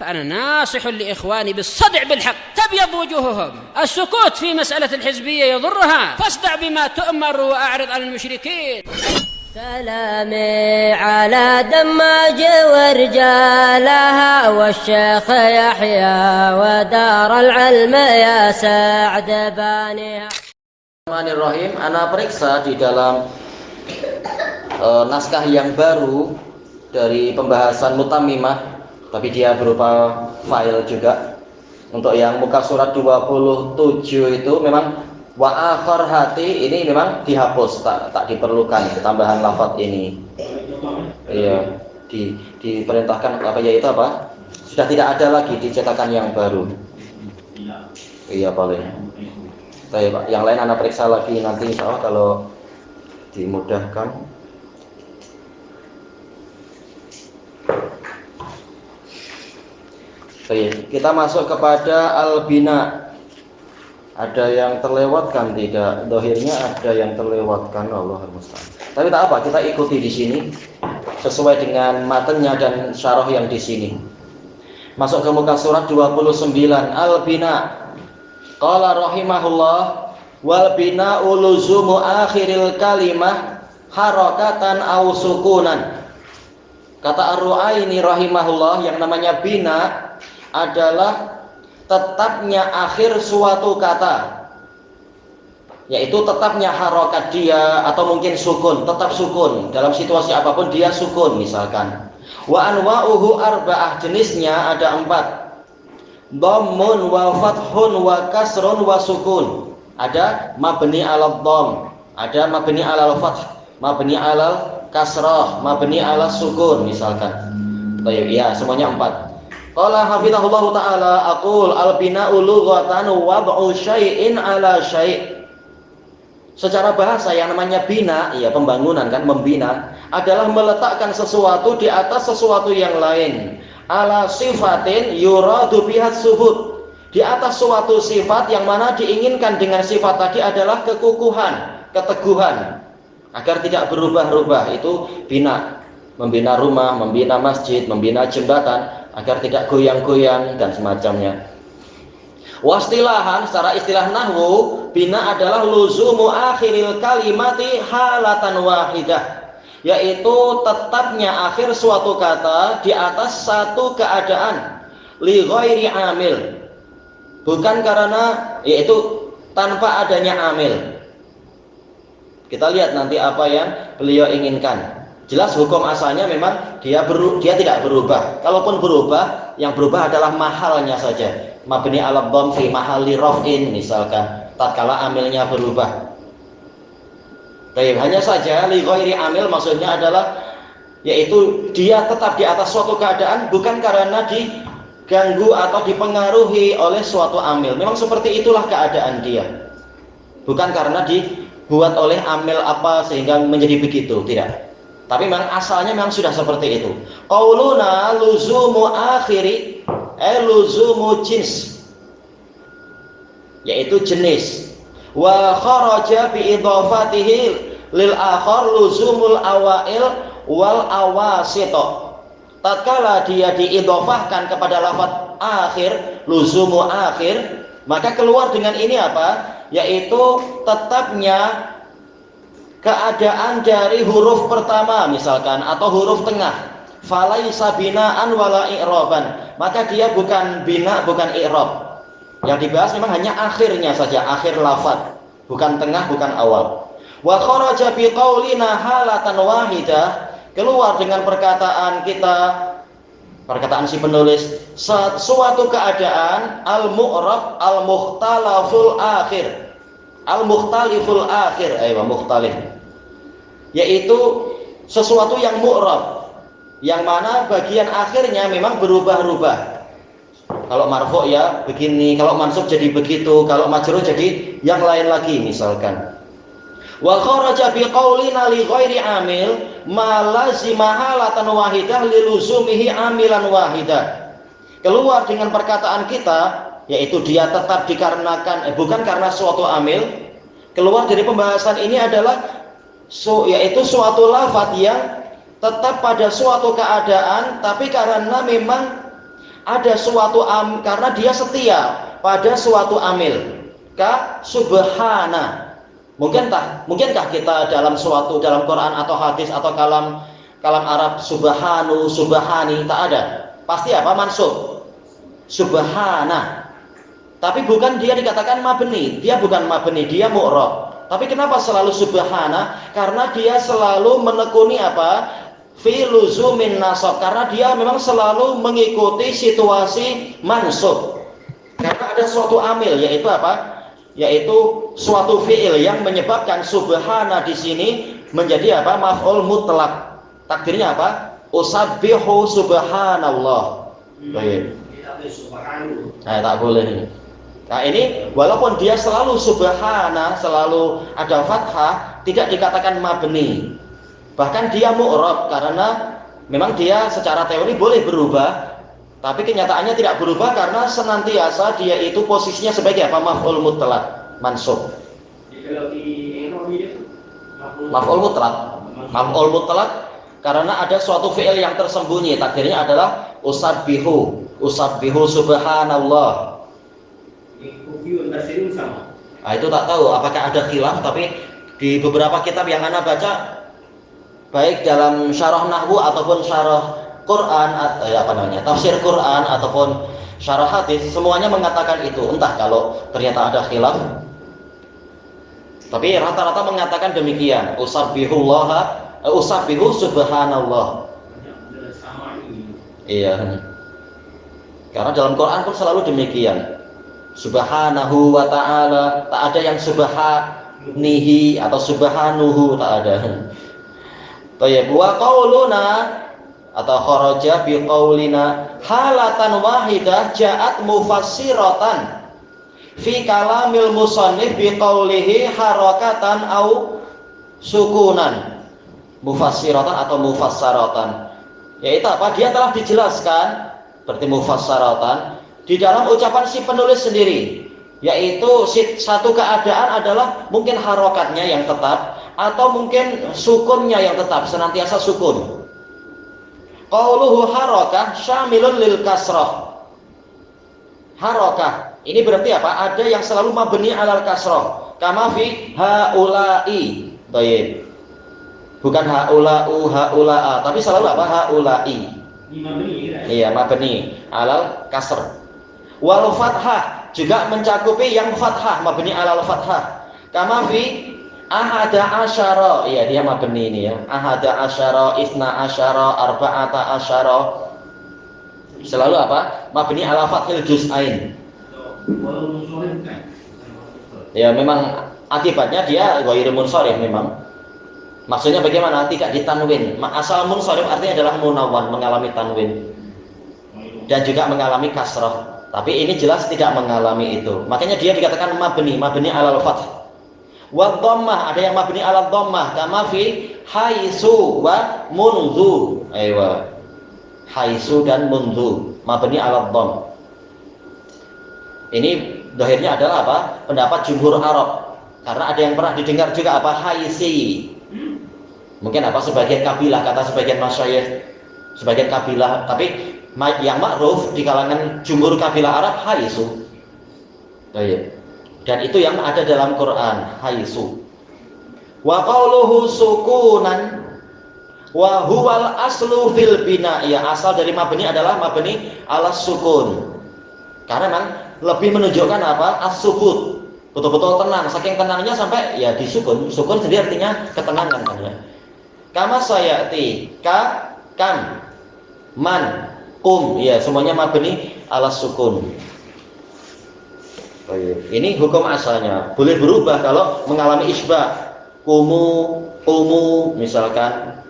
فأنا ناصح لإخواني بالصدع بالحق تبيض وجوههم. السكوت في مسألة الحزبية يضرها، فاصدع بما تؤمر وأعرض عن المشركين. سلامي على دماج ورجالها والشيخ يحيى ودار العلم يا سعد بانيها. Bismillahirrahmanirrahim. Ana periksa di dalam naskah yang baru dari pembahasan Mutammimah, tapi dia berupa file juga. Untuk yang muka surat 27 itu memang wa akhar hati ini memang dihapus, tak diperlukan tambahan lafaz ini. Iya, diperintahkan apa yaitu apa? Sudah tidak ada lagi dicetakan yang baru. Iya, boleh. Baik, yang lain anak periksa lagi nanti insya Allah kalau dimudahkan. Baik, kita masuk kepada al-bina. Ada yang terlewatkan tidak? Dohirnya ada yang terlewatkan, Allahul musta'an. Tapi tak apa, kita ikuti di sini sesuai dengan matanya dan syarah yang di sini. Masuk ke muka surat 29 al-bina. Qala rahimahullah wal bina'u luzumu akhiril kalimah harakatan aw sukunan. Kata Ar-Ru'aini rahimahullah, yang namanya bina adalah tetapnya akhir suatu kata, yaitu tetapnya harokat dia atau mungkin sukun, tetap sukun dalam situasi apapun dia sukun misalkan. Wa anwa'uhu arba'ah, jenisnya ada 4. Dhammun wa fathun wa kasrun wa sukun. Ada mabni 'alal dhamm, ada mabni 'alal fath, mabni 'alal kasrah, mabni 'alal sukun misalkan. Baik, ya, semuanya 4. Qala hafizahullah ta'ala aqul al-bina'u lughatan wad'u syai'in 'ala syai'. Secara bahasa yang namanya bina, ya pembangunan kan, membina adalah meletakkan sesuatu di atas sesuatu yang lain. Ala sifatin yuradu bihat subut, di atas suatu sifat yang mana diinginkan dengan sifat tadi adalah kekukuhan, keteguhan, agar tidak berubah-ubah. Itu bina. Membina rumah, membina masjid, membina jembatan agar tidak goyang-goyang dan semacamnya. Wastilahan, secara istilah nahwu, bina adalah luzumu akhiril kalimati halatan wahidah, yaitu tetapnya akhir suatu kata di atas satu keadaan, li ghairi amil, bukan karena, yaitu tanpa adanya amil. Kita lihat nanti apa yang beliau inginkan. Jelas hukum asalnya memang dia tidak berubah. Kalaupun berubah, yang berubah adalah mahalnya saja. Mabni 'alal dhamm fi mahalli raf'in misalkan, tatkala amilnya berubah. Baik, hanya saja li ghairi amil maksudnya adalah yaitu dia tetap di atas suatu keadaan bukan karena diganggu atau dipengaruhi oleh suatu amil. Memang seperti itulah keadaan dia. Bukan karena dibuat oleh amil apa sehingga menjadi begitu, tidak. Tapi memang asalnya memang sudah seperti itu. Qauluna luzumu akhiri luzumu jins, yaitu jenis. Wa kharaja bi idhafatihi lil akhar luzumul awail wal awasito. Tatkala dia diidhafahkan kepada lafaz akhir, luzumu akhir, maka keluar dengan ini apa? Yaitu tetapnya keadaan dari huruf pertama misalkan atau huruf tengah. Falaisa binaan wala i'raban, maka dia bukan bina, bukan i'rab. Yang dibahas memang hanya akhirnya saja, akhir lafaz, bukan tengah, bukan awal. Wa kharaja bi qaulina halatan wahidah, keluar dengan perkataan kita, perkataan si penulis, suatu keadaan al-mu'rab al-mukhtalaful akhir. Al-mukhtaliful akhir, mukhtalif, yaitu sesuatu yang mu'rab, yang mana bagian akhirnya memang berubah-ubah. Kalau marfu' ya begini, kalau mansub jadi begitu, kalau majrur jadi yang lain lagi misalkan. Wa kharaja bi qaulina li ghairi amil ma lazima halatan wahidah li luzumihi amilan wahidah. Keluar dengan perkataan kita, yaitu dia tetap dikarenakan bukan karena suatu amil. Keluar dari pembahasan ini adalah yaitu suatu lafaz yang tetap pada suatu keadaan, tapi karena memang ada suatu karena dia setia pada suatu amil. Ka subhana. Mungkinkah kita dalam Quran atau hadis atau kalam Arab subhanu, subhani, tak ada. Pasti apa? Mansub. Subhana. Tapi bukan dia dikatakan mabni, dia bukan mabni, dia mu'rab. Tapi kenapa selalu subhana? Karena dia selalu menekuni apa? Fi luzumin nasab. Karena dia memang selalu mengikuti situasi mansub. Karena ada suatu amil, yaitu apa? Yaitu suatu fi'il yang menyebabkan subhana di sini menjadi apa? Maf'ul mutlak. Takdirnya apa? Usabbihu subhanallah. Baik. Nah, tak boleh ini. Nah, ini walaupun dia selalu subhana, selalu ada fathah, tidak dikatakan mabni. Bahkan dia mu'rab karena memang dia secara teori boleh berubah, tapi kenyataannya tidak berubah karena senantiasa dia itu posisinya sebagai apa? Maf'ul mutlak, mansub. Maf'ul mutlak karena ada suatu fi'il yang tersembunyi, takdirnya adalah usabbihu subhanallah. Nah, itu tak tahu apakah ada khilaf, tapi di beberapa kitab yang ana baca, baik dalam syarah nahwu ataupun syarah Quran, tafsir Quran ataupun syarah hadis, semuanya mengatakan itu. Entah kalau ternyata ada khilaf, tapi rata-rata mengatakan demikian. Usabbihu subhanallah. Iya. Karena dalam Quran pun selalu demikian. Subhanahu wa ta'ala, tak ada yang subhanihi atau subhanuhu, tak ada. Tayyib, wa qauluna atau kharaja bi qaulina halatan wahidah ja'at mufassiratan fi kalamil musannif bi qaulihi harakatan au sukunan. Mufassiratan atau mufassaratan, yaitu apa? Dia telah dijelaskan, berarti mufassaratan di dalam ucapan si penulis sendiri, yaitu satu keadaan adalah mungkin harokatnya yang tetap atau mungkin sukunnya yang tetap, senantiasa sukun. Qauluhu harakah syamilun lil kasrah. Harakah ini berarti apa? Ada yang selalu mabni alal kasrah, kama fi haula'i. Baik. Bukan haula'u, haula'a, tapi selalu apa? Haula'i. Iya, mabni alal kasr. Wal fathah juga mencakupi yang fathah, mabni alal fathah. Kama fi ahada asyara. Iya, dia mabni ini ya. Ahada asyara, isna asyara, arba'ata asyara. Selalu apa? Mabni ala fathil juz'ain. Ya, memang akibatnya dia ghairu munsharif memang. Maksudnya bagaimana? Tidak ditanwin. Asal munsharif artinya adalah munawwan, mengalami tanwin. Dan juga mengalami kasrah. Tapi ini jelas tidak mengalami itu. Makanya dia dikatakan mabni alal fath. Wa dhammah, ada yang mabni alal dhammah, kama fi haitsu wa munzu. Aywa. Haitsu dan munzu, mabni alal dhamm. Ini zahirnya adalah apa? Pendapat jumhur Arab. Karena ada yang pernah didengar juga apa? Haisi. Mungkin apa? Sebagian kabilah, kata sebagian masyayikh, sebagian kabilah, tapi yang ma'ruf di kalangan jumhur kabilah Arab haisu. Dan itu yang ada dalam Quran, haisu. Wa qauluhu sukunan wa huwal aslu fil bina. Ya, asal dari mabni adalah mabni ala sukun. Karena memang lebih menunjukkan apa? As-subut. Betul-betul tenang, saking tenangnya sampai ya disukun. Sukun sendiri artinya ketenangan kan ya. Kama sayati, kam, man, kum, ya semuanya mabni ala sukun. Ini hukum asalnya. Boleh berubah kalau mengalami isbah. Kumu, misalkan.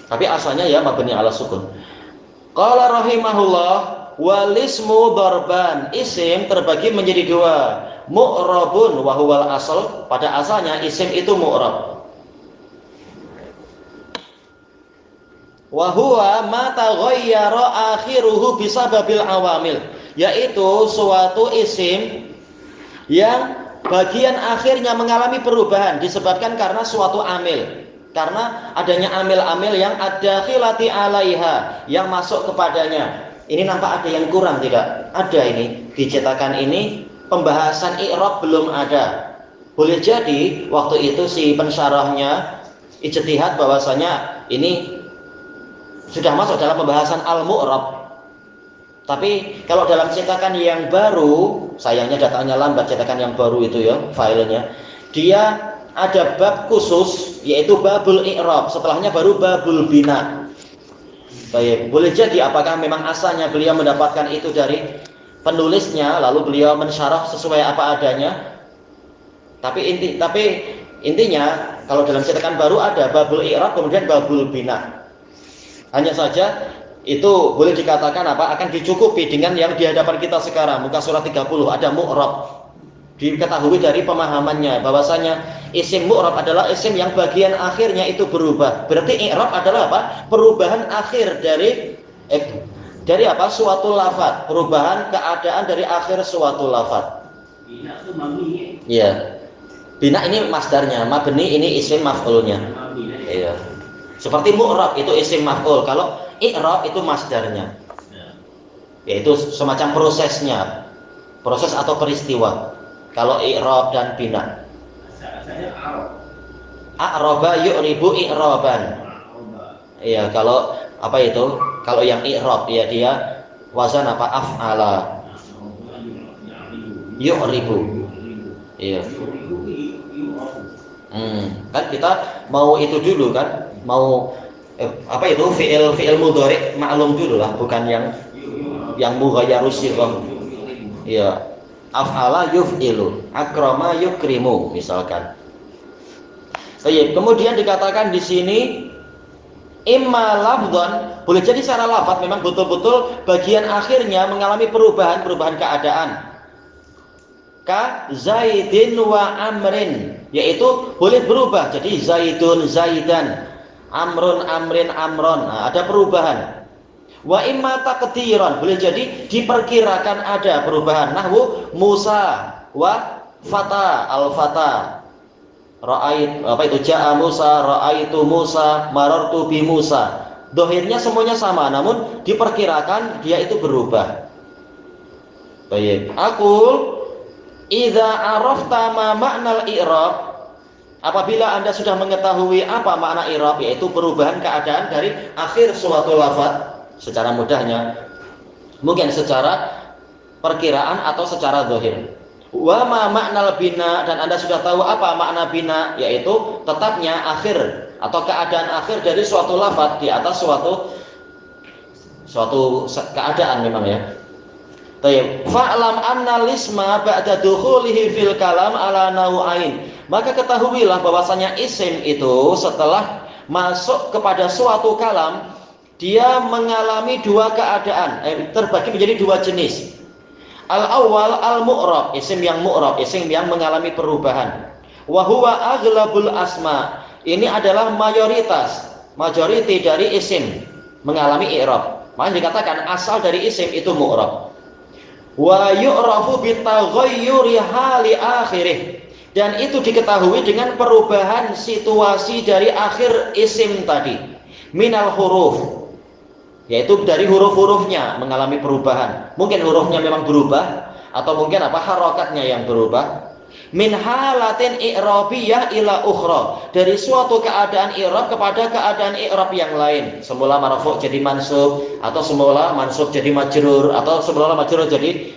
Tapi asalnya ya mabni ala sukun. Qala rahimahullah, walismu darban, isim terbagi menjadi dua. Mu'rabun wa huwal asal, pada asalnya isim itu mu'rab. Wa huwa ma taghayyara akhiruhu bisababil awamil, yaitu suatu isim yang bagian akhirnya mengalami perubahan disebabkan karena suatu amil. Karena adanya amil-amil yang ada khilati alaiha, yang masuk kepadanya. Ini nampak ada yang kurang tidak? Ada ini, di cetakan ini pembahasan i'rab belum ada. Boleh jadi waktu itu si pensyarahnya ijtihad bahwasanya ini sudah masuk dalam pembahasan al-mu'rab. Tapi kalau dalam cetakan yang baru, sayangnya datangnya lambat cetakan yang baru itu ya, filenya. Dia ada bab khusus yaitu babul i'rab, setelahnya baru babul bina. Baik, boleh jadi apakah memang asalnya beliau mendapatkan itu dari penulisnya lalu beliau mensyarah sesuai apa adanya. Tapi intinya kalau dalam cetakan baru ada babul i'rab kemudian babul bina. Hanya saja itu boleh dikatakan akan dicukupi dengan yang di hadapan kita sekarang, muka surat 30 ada mu'rab. Diketahui dari pemahamannya bahwasanya isim mu'rab adalah isim yang bagian akhirnya itu berubah. Berarti i'rab adalah apa? Perubahan akhir dari suatu lafaz, perubahan keadaan dari akhir suatu lafaz. Bina itu mabni. Iya. Bina ini masdarnya, mabni ini isim maf'ulnya. Iya. Seperti mu'rab itu isim maf'ul, kalau i'rab itu masdarnya. Yaitu semacam prosesnya. Proses atau peristiwa. Kalau i'rab dan bina. Asalnya a'rab. A'raba yu'ribu i'raban. Iya, kalau apa itu? Kalau yang i'rab ya dia wazan apa? Af'ala. Yu'ribu. Iya. Kan kita mau itu dulu kan, mau apa itu fi'il mudhari' ma'lum dulu lah, bukan yang mughayyaru sighah. Iya, af'ala yuf'ilu, akrama yukrimu misalkan. Baik, kemudian dikatakan di sini imma lafdhan, boleh jadi secara lafaz memang betul-betul bagian akhirnya mengalami perubahan keadaan. Ka Zaidin wa Amrin, yaitu boleh berubah jadi Zaidun Zaidan, Amrun Amrin Amron. Nah, ada perubahan. Wa imma taqdiran, boleh jadi diperkirakan ada perubahan. Nahwu Musa wa Fata al-Fata. Ra'ait apa itu ja'a Musa, ra'aitu Musa, marartu bi Musa. Dohirnya semuanya sama, namun diperkirakan dia itu berubah. Baik, idza arafta ma ma'nal i'rab, apabila Anda sudah mengetahui apa makna i'rab, yaitu perubahan keadaan dari akhir suatu lafaz, secara mudahnya mungkin secara perkiraan atau secara zahir. Wa ma ma'nal bina, dan Anda sudah tahu apa makna bina, yaitu tetapnya akhir atau keadaan akhir dari suatu lafaz di atas suatu keadaan memang ya. Tayyib. Fa'lam anna lisma ba'da dukhulihi fil kalam ala nau'ain. Maka ketahuilah bahwasanya isim itu setelah masuk kepada suatu kalam, dia mengalami dua keadaan, terbagi menjadi dua jenis. Al-awwal al-mu'rab, isim yang mu'rab, isim yang mengalami perubahan. Wa huwa aghlabul asma. Ini adalah majority dari isim mengalami i'rab. Maka dikatakan asal dari isim itu mu'rab. Wa yu'rafu bitaghayyuri hali akhirih, dan itu diketahui dengan perubahan situasi dari akhir isim tadi. Minal huruf, yaitu dari huruf-hurufnya mengalami perubahan. Mungkin hurufnya memang berubah, atau mungkin harakatnya yang berubah. Min halatin i'rabiyah ila ukhra, dari suatu keadaan i'rab kepada keadaan i'rab yang lain. Semula marfu' jadi mansub, atau semula mansub jadi majrur, atau semula majrur jadi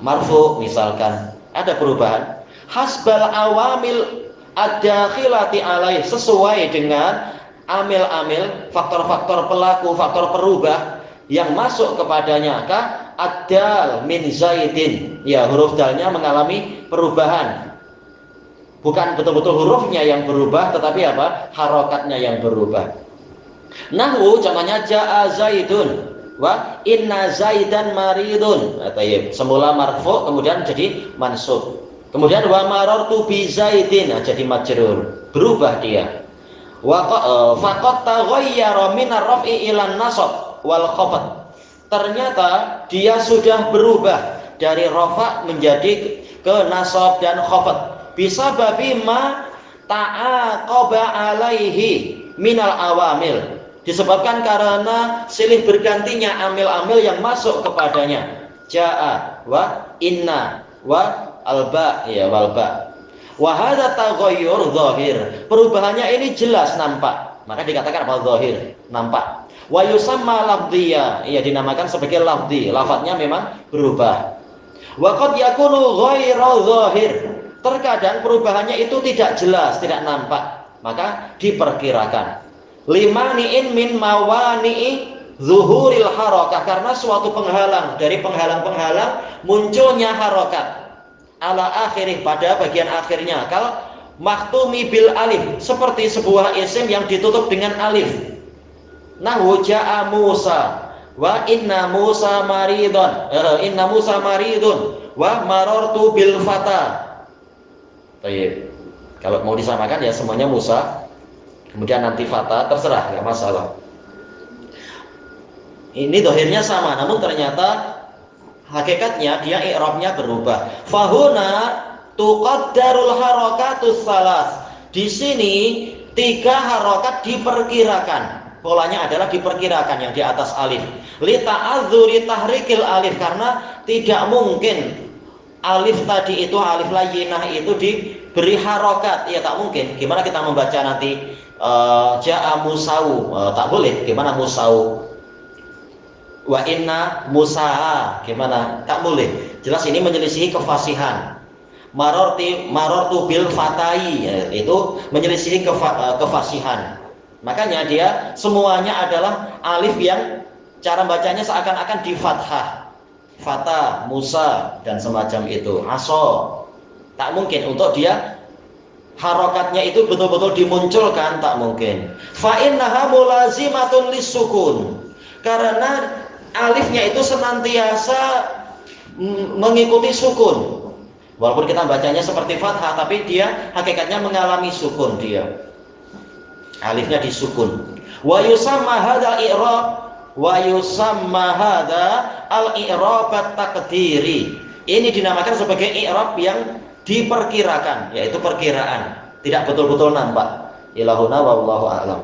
marfu' misalkan. Ada perubahan. Hasbal awamil ad-dakhilati alaih, sesuai dengan amil-amil, faktor-faktor pelaku, faktor perubah yang masuk kepadanya. Ad-dal min zaidin, ya huruf dalnya mengalami perubahan, bukan betul-betul hurufnya yang berubah, tetapi harokatnya yang berubah. Nahwu contohnya ja'a zaidun wa inna zaidan maridun. Semula marfu' kemudian jadi mansub, kemudian wa marartu bi zaidin jadi majrur, berubah dia. Wa faqat taghayyara min ar-raf'i ila an-nasab wal khafd, ternyata dia sudah berubah dari rafa menjadi ke nasab dan khafd. Bisa babi ma ta'aqaba alaihi minal awamil, disebabkan karena silih bergantinya amil-amil yang masuk kepadanya. Ja'a wa inna wa alba, ya walba. Wa hadza taghayyur zahir, perubahannya ini jelas nampak, maka dikatakan apa? Zahir, nampak. Wa yusamma lafdhiya, ia dinamakan sebagai lafdhi, lafadznya memang berubah. Wa qad yakunu ghairu zahir, terkadang perubahannya itu tidak jelas, tidak nampak, maka diperkirakan. Limani'in min mawani'i zuhuril harakah, karena suatu penghalang dari penghalang-penghalang munculnya harokat. Ala akhirih, pada bagian akhirnya. Kal maktumi bil alif, seperti sebuah isim yang ditutup dengan alif. Nahwu ja'a Musa wa inna Musa maridun wa marartu bil fata. Baik. Kalau mau disamakan ya semuanya Musa, kemudian nanti fata, terserah, nggak masalah. Ini dohirnya sama, namun ternyata hakikatnya dia i'rabnya berubah. Fahuna tuqaddarul harakatus salas. Di sini 3 harokat diperkirakan. Polanya adalah diperkirakan yang di atas alif. Li ta'adzuri tahrikil alif, karena tidak mungkin alif tadi itu, alif layyinah itu diberi harokat. Ya tak mungkin. Gimana kita membaca nanti ja'a musau? Tak boleh. Gimana musau? Wa inna musa'a, gimana? Tak boleh. Jelas ini menyelisihi kefasihan. Marartu bil fatai, itu menyelisihi kefasihan. Makanya dia semuanya adalah alif yang cara bacanya seakan-akan di fathah. Fata, Musa dan semacam itu. Aso. Tak mungkin untuk dia harokatnya itu betul-betul dimunculkan, tak mungkin. Fa innaha mulazimatun lisukun, karena alifnya itu senantiasa mengikuti sukun. Walaupun kita bacanya seperti fathah, tapi dia hakikatnya mengalami sukun dia. Alifnya disukun. Wa yusamma hadzal i'rab wa yusamma hadza al-i'rab at-taqdiri. Ini dinamakan sebagai i'rab yang diperkirakan, yaitu perkiraan, tidak betul-betul nampak. Ilahuna wallahu a'lam.